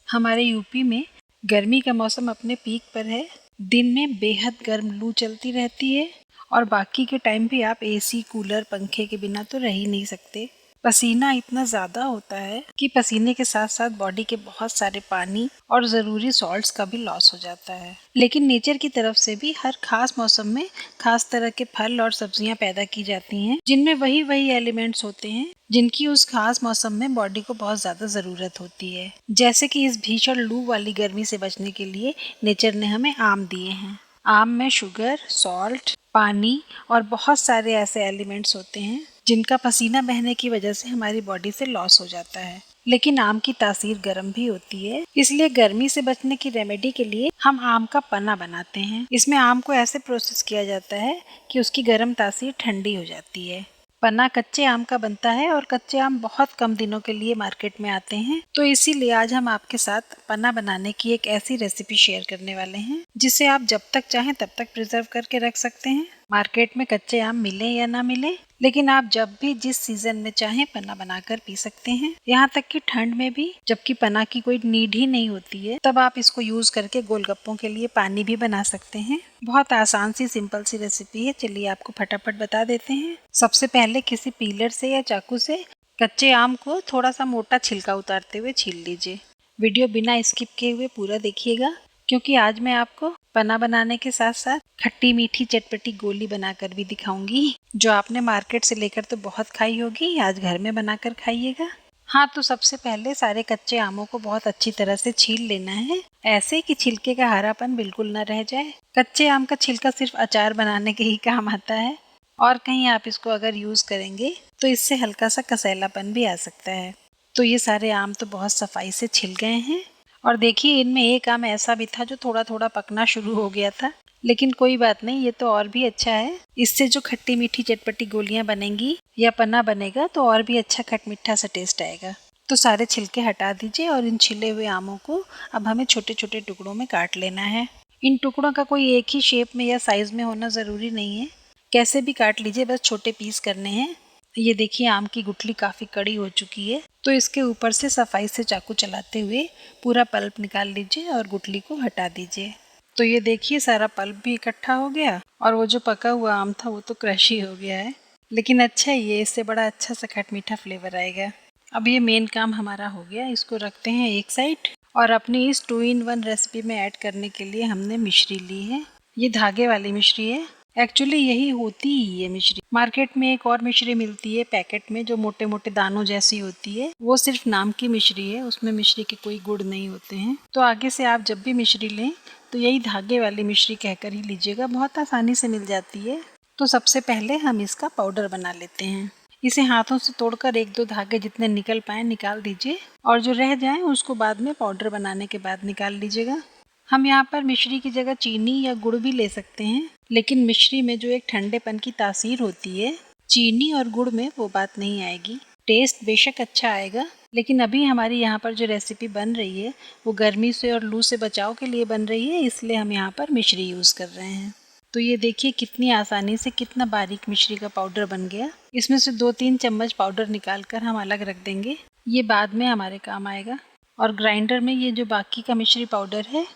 हमारे यूपी में गर्मी का मौसम अपने पीक पर है। दिन में बेहद गर्म लू चलती रहती है और बाकी के टाइम भी आप एसी, कूलर, पंखे के बिना तो रह ही नहीं सकते। पसीना इतना ज़्यादा होता है कि पसीने के साथ साथ बॉडी के बहुत सारे पानी और ज़रूरी सॉल्ट्स का भी लॉस हो जाता है। लेकिन नेचर की तरफ से भी हर खास मौसम में खास तरह के फल और सब्जियां पैदा की जाती हैं, जिनमें वही वही एलिमेंट्स होते हैं जिनकी उस खास मौसम में बॉडी को बहुत ज़्यादा ज़रूरत होती है। जैसे कि इस भीषण लू वाली गर्मी से बचने के लिए नेचर ने हमें आम दिए हैं। आम में शुगर, सॉल्ट, पानी और बहुत सारे ऐसे एलिमेंट्स होते हैं जिनका पसीना बहने की वजह से हमारी बॉडी से लॉस हो जाता है। लेकिन आम की तासीर गर्म भी होती है, इसलिए गर्मी से बचने की रेमेडी के लिए हम आम का पन्ना बनाते हैं। इसमें आम को ऐसे प्रोसेस किया जाता है कि उसकी गर्म तासीर ठंडी हो जाती है। पन्ना कच्चे आम का बनता है और कच्चे आम बहुत कम दिनों के लिए मार्केट में आते हैं, तो इसीलिए आज हम आपके साथ पन्ना बनाने की एक ऐसी रेसिपी शेयर करने वाले हैं जिसे आप जब तक चाहें तब तक प्रिजर्व करके रख सकते हैं। मार्केट में कच्चे आम मिले या ना मिले, लेकिन आप जब भी जिस सीजन में चाहें पन्ना बनाकर पी सकते हैं। यहाँ तक कि ठंड में भी, जबकि पन्ना की कोई नीड ही नहीं होती है, तब आप इसको यूज करके गोलगप्पों के लिए पानी भी बना सकते हैं। बहुत आसान सी सिंपल सी रेसिपी है। चलिए आपको फटाफट बता देते हैं। सबसे पहले किसी पीलर से या चाकू से कच्चे आम को थोड़ा सा मोटा छिलका उतारते हुए छील लीजिए। वीडियो बिना स्किप किए हुए पूरा देखिएगा, क्योंकि आज मैं आपको पन्ना बनाने के साथ साथ खट्टी मीठी चटपटी गोली बनाकर भी दिखाऊंगी, जो आपने मार्केट से लेकर तो बहुत खाई होगी, आज घर में बनाकर खाइएगा। हाँ, तो सबसे पहले सारे कच्चे आमों को बहुत अच्छी तरह से छील लेना है, ऐसे कि छिलके का हरापन बिल्कुल न रह जाए। कच्चे आम का छिलका सिर्फ अचार बनाने के ही काम आता है, और कहीं आप इसको अगर यूज करेंगे तो इससे हल्का सा कसैलापन भी आ सकता है। तो ये सारे आम तो बहुत सफाई से छिल गए हैं, और देखिए इनमें एक आम ऐसा भी था जो थोड़ा थोड़ा पकना शुरू हो गया था, लेकिन कोई बात नहीं, ये तो और भी अच्छा है। इससे जो खट्टी मीठी चटपटी गोलियां बनेंगी या पन्ना बनेगा तो और भी अच्छा खट मीठा सा टेस्ट आएगा। तो सारे छिलके हटा दीजिए और इन छिले हुए आमों को अब हमें छोटे छोटे टुकड़ों में काट लेना है। इन टुकड़ों का कोई एक ही शेप में या साइज में होना जरूरी नहीं है, कैसे भी काट लीजिए, बस छोटे पीस करने हैं। ये देखिए आम की गुठली काफी कड़ी हो चुकी है, तो इसके ऊपर से सफाई से चाकू चलाते हुए पूरा पल्प निकाल लीजिए और गुठली को हटा दीजिए। तो ये देखिए सारा पल्प भी इकट्ठा हो गया, और वो जो पका हुआ आम था वो तो क्रश ही हो गया है, लेकिन अच्छा है, ये इससे बड़ा अच्छा सा खट मीठा फ्लेवर आएगा। अब ये मेन काम हमारा हो गया, इसको रखते हैं एक साइड। और अपनी इस 2-in-1 रेसिपी में ऐड करने के लिए हमने मिश्री ली है। ये धागे वाली मिश्री है, एक्चुअली यही होती ही है मिश्री। मार्केट में एक और मिश्री मिलती है पैकेट में, जो मोटे मोटे दानों जैसी होती है, वो सिर्फ नाम की मिश्री है, उसमें मिश्री के कोई गुण नहीं होते हैं। तो आगे से आप जब भी मिश्री लें तो यही धागे वाली मिश्री कहकर ही लीजिएगा, बहुत आसानी से मिल जाती है। तो सबसे पहले हम इसका पाउडर बना लेते हैं। इसे हाथों से तोड़कर 1-2 धागे जितने निकल पाए निकाल दीजिए, और जो रह जाए उसको बाद में पाउडर बनाने के बाद निकाल लीजिएगा। हम यहाँ पर मिश्री की जगह चीनी या गुड़ भी ले सकते हैं, लेकिन मिश्री में जो एक ठंडेपन की तासीर होती है, चीनी और गुड़ में वो बात नहीं आएगी। टेस्ट बेशक अच्छा आएगा, लेकिन अभी हमारी यहाँ पर जो रेसिपी बन रही है वो गर्मी से और लू से बचाव के लिए बन रही है, इसलिए हम यहाँ पर मिश्री यूज़ कर रहे हैं। तो ये देखिए कितनी आसानी से कितना बारीक मिश्री का पाउडर बन गया। इसमें से 2-3 चम्मच पाउडर निकाल कर हम अलग रख देंगे, ये बाद में हमारे काम आएगा। और ग्राइंडर में ये जो बाकी का मिश्री पाउडर है,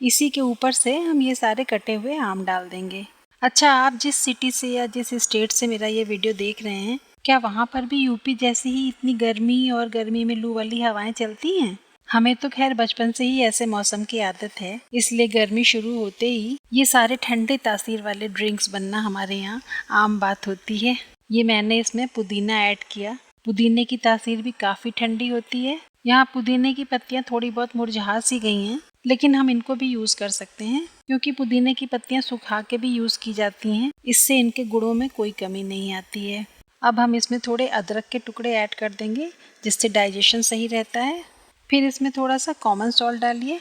इसी के ऊपर से हम ये सारे कटे हुए आम डाल देंगे। अच्छा, आप जिस सिटी से या जिस स्टेट से मेरा ये वीडियो देख रहे हैं, क्या वहाँ पर भी यूपी जैसी ही इतनी गर्मी और गर्मी में लू वाली हवाएं चलती हैं? हमें तो खैर बचपन से ही ऐसे मौसम की आदत है, इसलिए गर्मी शुरू होते ही ये सारे ठंडे तासीर वाले ड्रिंक्स बनना हमारे यहाँ आम बात होती है। ये मैंने इसमें पुदीना ऐड किया। पुदीने की तासीर भी काफ़ी ठंडी होती है। यहाँ पुदीने की पत्तियाँ थोड़ी बहुत मुरझा सी गई हैं, लेकिन हम इनको भी यूज़ कर सकते हैं, क्योंकि पुदीने की पत्तियाँ सुखा के भी यूज़ की जाती हैं। इससे इनके गुणों में कोई कमी नहीं आती है। अब हम इसमें थोड़े अदरक के टुकड़े ऐड कर देंगे, जिससे डाइजेशन सही रहता है। फिर इसमें थोड़ा सा कॉमन सॉल्ट डालिए,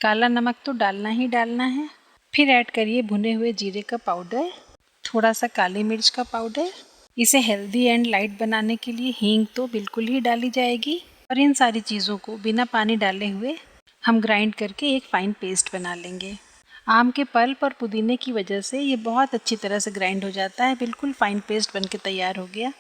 काला नमक तो डालना ही डालना है। फिर ऐड करिए भुने हुए जीरे का पाउडर, थोड़ा सा काली मिर्च का पाउडर। इसे हेल्दी एंड लाइट बनाने के लिए हींग तो बिल्कुल ही डाली जाएगी। और इन सारी चीज़ों को बिना पानी डाले हुए हम ग्राइंड करके एक फाइन पेस्ट बना लेंगे। आम के पल्प और पुदीने की वजह से ये बहुत अच्छी तरह से ग्राइंड हो जाता है, बिल्कुल फाइन पेस्ट बनके तैयार हो गया।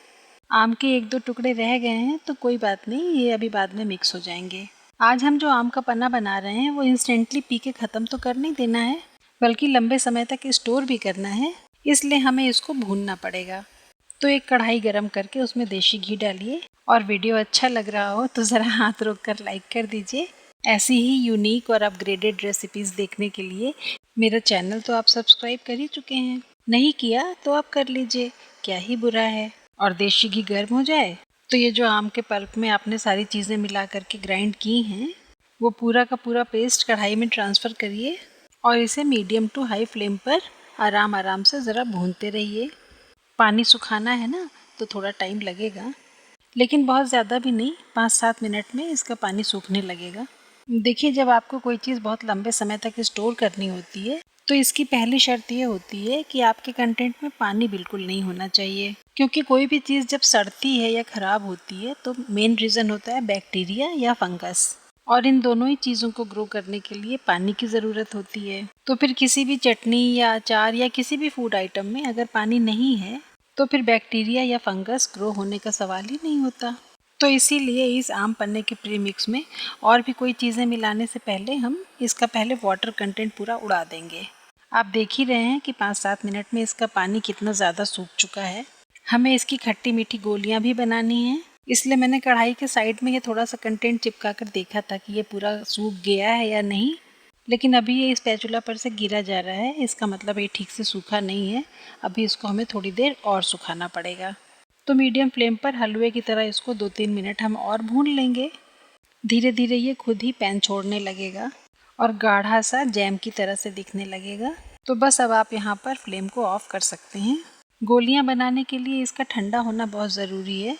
आम के 1-2 टुकड़े रह गए हैं तो कोई बात नहीं, ये अभी बाद में मिक्स हो जाएंगे। आज हम जो आम का पन्ना बना रहे हैं वो इंस्टेंटली पी के ख़त्म तो कर नहीं देना है, बल्कि लंबे समय तक स्टोर भी करना है, इसलिए हमें इसको भूनना पड़ेगा। तो एक कढ़ाई गरम करके उसमें देसी घी डालिए और वीडियो अच्छा लग रहा हो तो ज़रा हाथ रोक कर लाइक कर दीजिए। ऐसी ही यूनिक और अपग्रेडेड रेसिपीज़ देखने के लिए मेरा चैनल तो आप सब्सक्राइब कर ही चुके हैं, नहीं किया तो आप कर लीजिए, क्या ही बुरा है। और देसी घी गर्म हो जाए तो ये जो आम के पल्प में आपने सारी चीज़ें मिला करके ग्राइंड की हैं वो पूरा का पूरा पेस्ट कढ़ाई में ट्रांसफ़र करिए और इसे मीडियम टू हाई फ्लेम पर आराम आराम से ज़रा भूनते रहिए। पानी सुखाना है ना तो थोड़ा टाइम लगेगा, लेकिन बहुत ज़्यादा भी नहीं, 5-7 मिनट में इसका पानी सूखने लगेगा। देखिए, जब आपको कोई चीज़ बहुत लंबे समय तक स्टोर करनी होती है तो इसकी पहली शर्त ये होती है कि आपके कंटेंट में पानी बिल्कुल नहीं होना चाहिए, क्योंकि कोई भी चीज़ जब सड़ती है या ख़राब होती है तो मेन रीज़न होता है बैक्टीरिया या फंगस, और इन दोनों ही चीज़ों को ग्रो करने के लिए पानी की ज़रूरत होती है। तो फिर किसी भी चटनी या अचार या किसी भी फूड आइटम में अगर पानी नहीं है तो फिर बैक्टीरिया या फंगस ग्रो होने का सवाल ही नहीं होता। तो इसीलिए इस आम पन्ने के प्रीमिक्स में और भी कोई चीज़ें मिलाने से पहले हम इसका पहले वाटर कंटेंट पूरा उड़ा देंगे। आप देख ही रहे हैं कि 5-7 मिनट में इसका पानी कितना ज़्यादा सूख चुका है। हमें इसकी खट्टी मीठी गोलियां भी बनानी हैं, इसलिए मैंने कढ़ाई के साइड में ये थोड़ा सा कंटेंट चिपका कर देखा था कि ये पूरा सूख गया है या नहीं, लेकिन अभी ये स्पैचुला पर से गिरा जा रहा है, इसका मतलब ये ठीक से सूखा नहीं है। अभी इसको हमें थोड़ी देर और सुखाना पड़ेगा। तो मीडियम फ्लेम पर हलवे की तरह इसको 2-3 मिनट हम और भून लेंगे। धीरे धीरे ये खुद ही पैन छोड़ने लगेगा और गाढ़ा सा जैम की तरह से दिखने लगेगा। तो बस अब आप यहाँ पर फ्लेम को ऑफ कर सकते हैं। गोलियाँ बनाने के लिए इसका ठंडा होना बहुत ज़रूरी है,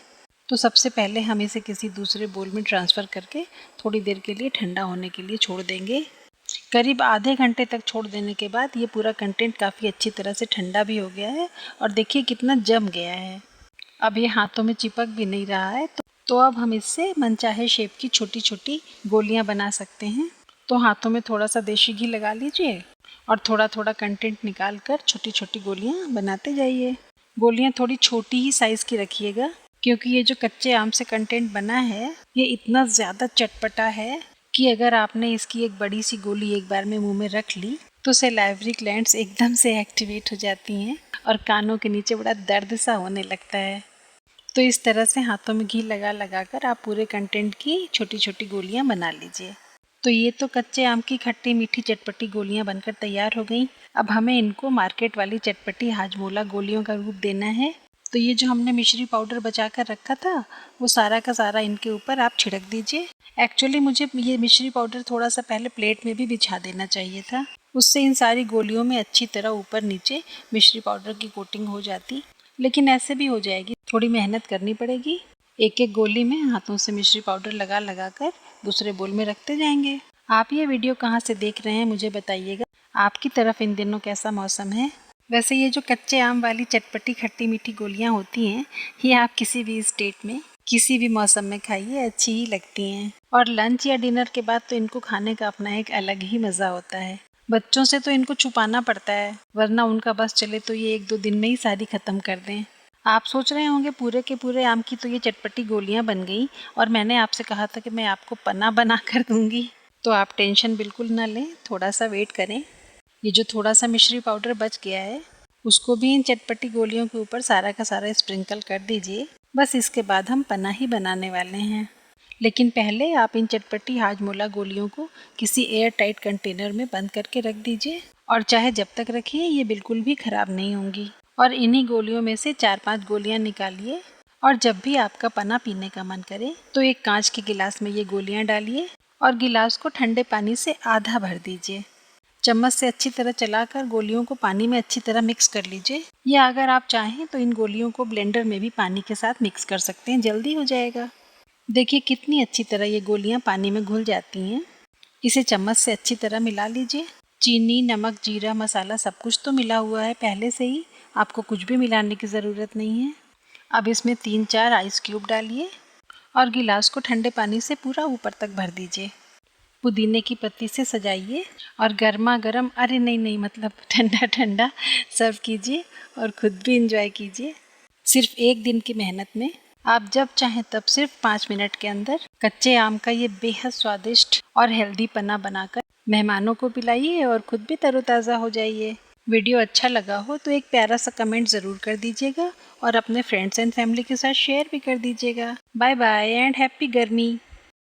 तो सबसे पहले हम इसे किसी दूसरे बोल में ट्रांसफ़र करके थोड़ी देर के लिए ठंडा होने के लिए छोड़ देंगे। करीब आधे घंटे तक छोड़ देने के बाद ये पूरा कंटेंट काफ़ी अच्छी तरह से ठंडा भी हो गया है और देखिए कितना जम गया है। अब ये हाथों में चिपक भी नहीं रहा है, तो अब हम इससे मनचाहे शेप की छोटी छोटी गोलियां बना सकते हैं। तो हाथों में थोड़ा सा देसी घी लगा लीजिए और थोड़ा थोड़ा कंटेंट निकाल कर छोटी छोटी गोलियां बनाते जाइए। गोलियां थोड़ी छोटी ही साइज़ की रखिएगा, क्योंकि ये जो कच्चे आम से कंटेंट बना है ये इतना ज़्यादा चटपटा है कि अगर आपने इसकी एक बड़ी सी गोली एक बार में मुंह में रख ली तो सैलाइवरी ग्लैंड्स एकदम से एक्टिवेट हो जाती हैं और कानों के नीचे बड़ा दर्द सा होने लगता है। तो इस तरह से हाथों में घी लगा लगा कर आप पूरे कंटेंट की छोटी छोटी गोलियां बना लीजिए। तो ये तो कच्चे आम की खट्टी मीठी चटपटी गोलियां बनकर तैयार हो गई। अब हमें इनको मार्केट वाली चटपटी हाजमोला गोलियों का रूप देना है। तो ये जो हमने मिश्री पाउडर बचा कर रखा था वो सारा का सारा इनके ऊपर आप छिड़क दीजिए। एक्चुअली मुझे ये मिश्री पाउडर थोड़ा सा पहले प्लेट में भी बिछा देना चाहिए था, उससे इन सारी गोलियों में अच्छी तरह ऊपर नीचे मिश्री पाउडर की कोटिंग हो जाती, लेकिन ऐसे भी हो जाएगी, थोड़ी मेहनत करनी पड़ेगी। एक एक गोली में हाथों से मिश्री पाउडर लगा लगा कर दूसरे बोल में रखते जाएंगे। आप ये वीडियो कहाँ से देख रहे हैं मुझे बताइएगा। आपकी तरफ इन दिनों कैसा मौसम है? वैसे ये जो कच्चे आम वाली चटपटी खट्टी मीठी गोलियाँ होती हैं ये आप किसी भी स्टेट में किसी भी मौसम में खाइए, अच्छी ही लगती हैं। और लंच या डिनर के बाद तो इनको खाने का अपना एक अलग ही मज़ा होता है। बच्चों से तो इनको छुपाना पड़ता है, वरना उनका बस चले तो ये 1-2 दिन में ही सारी ख़त्म कर दें। आप सोच रहे होंगे पूरे के पूरे आम की तो ये चटपटी गोलियां बन गई और मैंने आपसे कहा था कि मैं आपको पन्ना बना कर दूंगी। तो आप टेंशन बिल्कुल ना लें, थोड़ा सा वेट करें। ये जो थोड़ा सा मिश्री पाउडर बच गया है उसको भी इन चटपटी गोलियों के ऊपर सारा का सारा स्प्रिंकल कर दीजिए। बस इसके बाद हम पन्ना ही बनाने वाले हैं। लेकिन पहले आप इन चटपटी हाजमोला गोलियों को किसी एयर टाइट कंटेनर में बंद करके रख दीजिए, और चाहे जब तक रखिए ये बिल्कुल भी ख़राब नहीं होंगी। और इन्हीं गोलियों में से 4-5 गोलियां निकालिए और जब भी आपका पन्ना पीने का मन करे तो एक कांच के गिलास में ये गोलियां डालिए और गिलास को ठंडे पानी से आधा भर दीजिए। चम्मच से अच्छी तरह चलाकर गोलियों को पानी में अच्छी तरह मिक्स कर लीजिए, या अगर आप चाहें तो इन गोलियों को ब्लेंडर में भी पानी के साथ मिक्स कर सकते हैं, जल्दी हो जाएगा। देखिए कितनी अच्छी तरह ये गोलियां पानी में घुल जाती हैं। इसे चम्मच से अच्छी तरह मिला लीजिए। चीनी, नमक, जीरा, मसाला सब कुछ तो मिला हुआ है पहले से ही, आपको कुछ भी मिलाने की ज़रूरत नहीं है। अब इसमें 3-4 आइस क्यूब डालिए और गिलास को ठंडे पानी से पूरा ऊपर तक भर दीजिए। पुदीने की पत्ती से सजाइए और गर्मा गर्म, अरे नहीं मतलब ठंडा ठंडा सर्व कीजिए और खुद भी इंजॉय कीजिए। सिर्फ एक दिन की मेहनत में आप जब चाहें तब सिर्फ 5 मिनट के अंदर कच्चे आम का ये बेहद स्वादिष्ट और हेल्दी पन्ना बनाकर मेहमानों को पिलाइए और खुद भी तरोताज़ा हो जाइए। वीडियो अच्छा लगा हो तो एक प्यारा सा कमेंट ज़रूर कर दीजिएगा और अपने फ्रेंड्स एंड फैमिली के साथ शेयर भी कर दीजिएगा। बाय बाय एंड हैप्पी गर्मी।